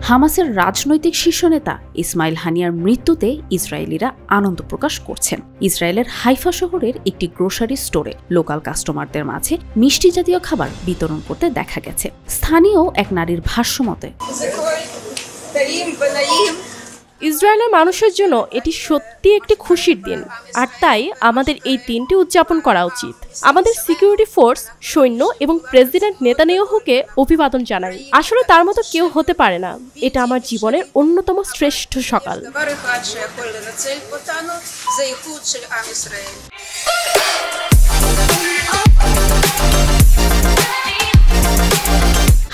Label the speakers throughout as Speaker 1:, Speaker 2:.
Speaker 1: হামাসের রাজনৈতিক শীর্ষ নেতা ইসমাইল হানিয়ার মৃত্যুতে ইসরায়েলিরা আনন্দ প্রকাশ করছেন। ইসরায়েলের হাইফা শহরের একটি গ্রোসারি স্টোরে লোকাল কাস্টমারদের মাঝে মিষ্টি জাতীয় খাবার বিতরণ করতে দেখা গেছে। স্থানীয় এক নারীর ভাষ্যমতে,
Speaker 2: ইসরায়েলের মানুষের জন্য এটি সত্যি একটি খুশির দিন, আর তাই আমাদের এই দিনটি উদযাপন করা উচিত। আমাদের সিকিউরিটি ফোর্স, সৈন্য এবং প্রেসিডেন্ট নেতানিয়াহুকে অভিবাদন জানাই। আসলে তার মতো কেউ হতে পারে না। এটা আমার জীবনের অন্যতম শ্রেষ্ঠ সকাল।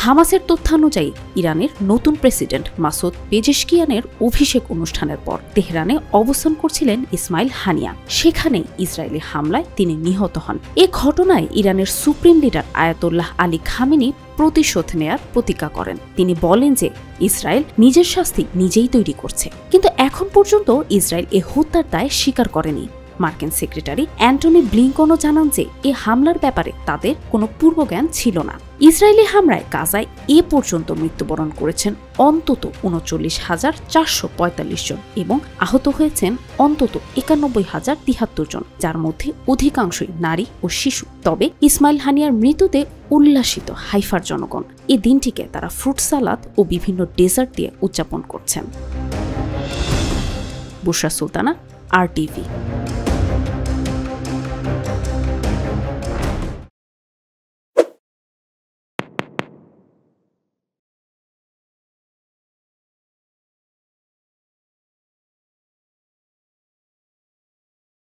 Speaker 1: হামাসের তথ্যানুযায়ী ইরানের নতুন প্রেসিডেন্ট মাসুদ পেজেশকিয়ানের অভিষেক অনুষ্ঠানের পর তেহরানে অবস্থান করছিলেন ইসমাইল হানিয়া। সেখানে ইসরায়েলি হামলায় তিনি নিহত হন। এ ঘটনায় ইরানের supreme leader Ayatollah Ali Khamenei প্রতিশোধ নেয়ার প্রতিজ্ঞা করেন। তিনি বলেন যে ইসরায়েল নিজের শাস্তি নিজেই তৈরি করছে, কিন্তু এখন পর্যন্ত ইসরায়েল এ হত্যার দায় স্বীকার করেনি। মার্কিন সেক্রেটারি অ্যান্টনি ব্লিংকনও জানান যে এ হামলার ব্যাপারে তাদের কোনো পূর্বজ্ঞান ছিল না। ইসরায়েলি হামলায় গাজায় এ পর্যন্ত মৃত্যুবরণ করেছেন অন্তত ৩৯,৪৪৫ জন এবং আহত হয়েছেন অন্তত ৯১,০৭৩ জন, যার মধ্যে অধিকাংশই নারী ও শিশু। তবে ইসমাইল হানিয়ার মৃত্যুতে উল্লাসিত হাইফার জনগণ। এ দিনটিকে তারা ফ্রুট সালাদ ও বিভিন্ন ডেজার্ট দিয়ে উদযাপন করছেন। বুশরা সুলতানা, RTV।